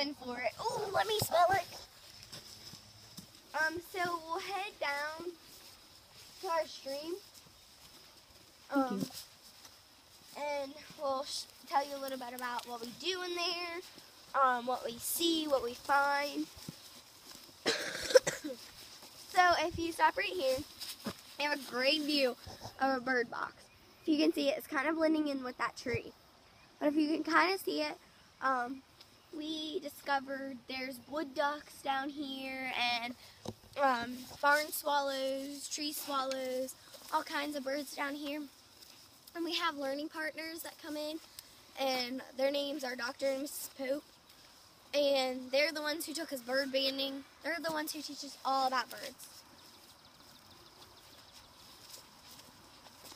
in for it. Oh, let me smell it. So we'll head down to our stream. And we'll tell you a little bit about what we do in there, what we see, what we find. So if you stop right here, we have a great view of a bird box. If you can see it, it's kind of blending in with that tree. But if you can kind of see it, we discovered there's wood ducks down here and barn swallows, tree swallows, all kinds of birds down here. And we have learning partners that come in, and their names are Dr. and Mrs. Pope. And they're the ones who took us bird banding. They're the ones who teach us all about birds.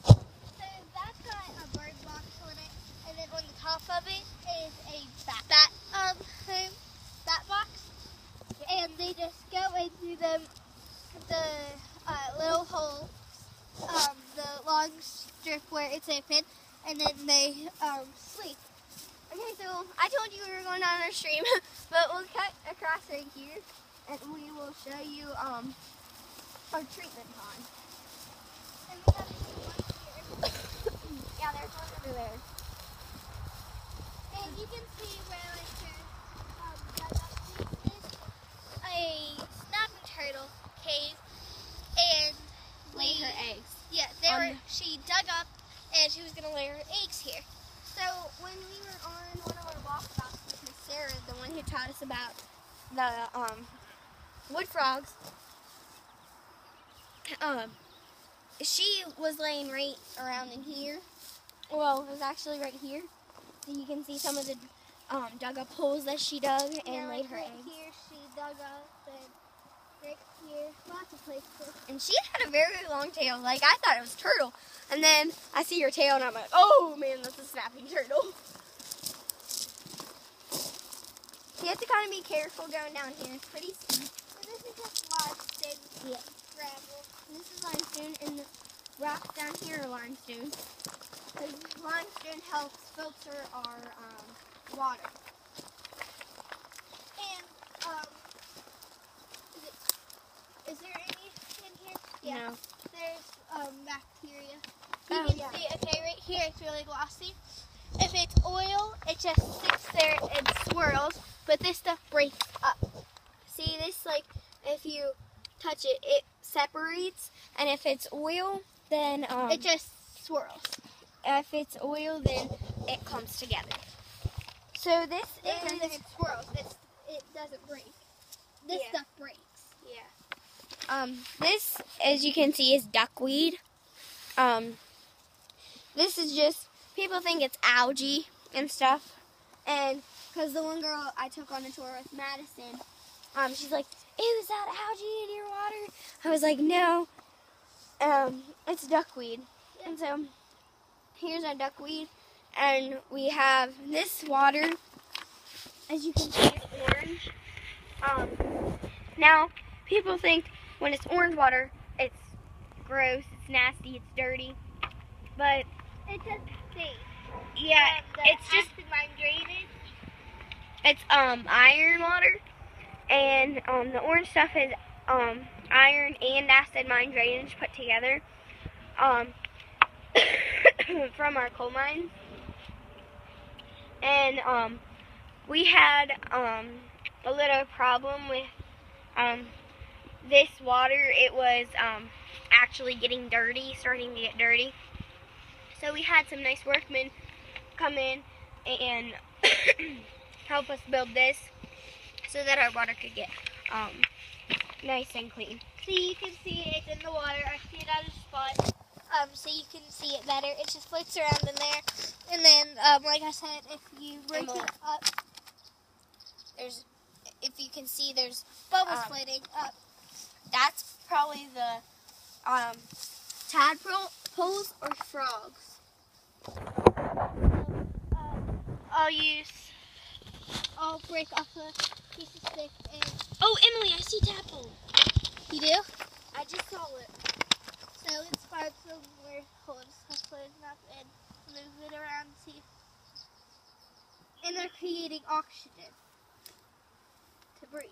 So that's got a bird box on it, and then on the top of it is a bat box. And they just go into the little hole, the long strip where it's open, and then they sleep. Okay, so I told you we were going down our stream, but we'll cut across right here, and we will show you our treatment pond. And we have one here. Yeah, there's one over there. And you can see where is a snapping turtle cave, and Lay her eggs. Yeah, she dug up, and she was gonna lay her eggs here. So when we were on one of our walkabouts with Miss Sarah, the one who taught us about the wood frogs, she was laying right around in here. Well, it was actually right here. So you can see some of the dug up holes that she dug and laid her eggs. Here she dug up, and right here, lots of places. And she had a very long tail. Like, I thought it was a turtle. And then I see her tail and I'm like, oh man, that's a snapping turtle. You have to kind of be careful going down here. It's pretty steep. And this is just limestone. Yeah. Gravel. And this is limestone, and the rocks down here are limestone. Because limestone helps filter our water. And, is there any in here? Yeah. No. There's bacteria. Oh, You can yeah. see, okay, right here it's really glossy. If it's oil, it just sits there and swirls, but this stuff breaks up. See this, like, if you touch it, it separates. And if it's oil, then It just swirls. if it's oil, then it comes together. So this And is then it swirls. It doesn't break. This Yeah. stuff breaks. Yeah. This, as you can see, is duckweed. This is just, people think it's algae and stuff. And because the one girl I took on a tour with, Madison, she's like, ew, is that algae in your water? I was like, no, it's duckweed. Yeah. And so here's our duckweed. And we have this water, as you can see, it's orange. Now, people think when it's orange water, it's gross, it's nasty, it's dirty. But It just stays. yeah, it's just, acid mine drainage. it's iron water, and the orange stuff is iron and acid mine drainage put together from our coal mines. And we had a little problem with this water. It was actually getting dirty, starting to get dirty. So we had some nice workmen come in and help us build this so that our water could get nice and clean. So you can see it's in the water. I see it at a spot. So you can see it better. It just floats around in there. And then, like I said, if you break it up, If you can see, there's bubbles floating up. that's probably the tadpoles or frogs. I'll break off a piece of stick and... Oh, Emily, I see tadpole. You do? I just saw it. So it's part of where holes are floating up and move it around to see. And they're creating oxygen. to breathe.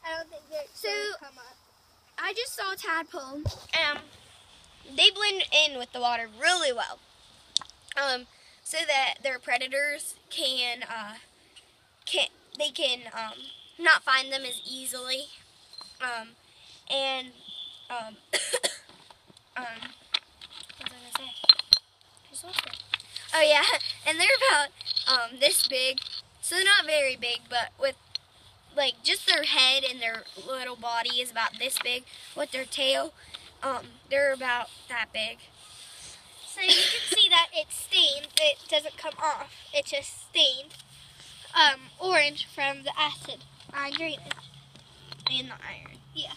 I don't think they're going to come up. I just saw a tadpole. They blend in with the water really well. So that their predators can not find them as easily. What was I gonna say? I just lost it. Oh yeah, and they're about this big. So not very big, but with like just their head and their little body is about this big. With their tail, they're about that big. So you can see that it's stained. It doesn't come off. It's just stained orange from the acid iron drainage. And the iron. Yeah.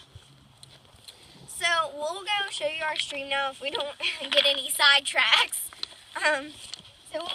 So we'll go show you our stream now if we don't get any sidetracks. So we'll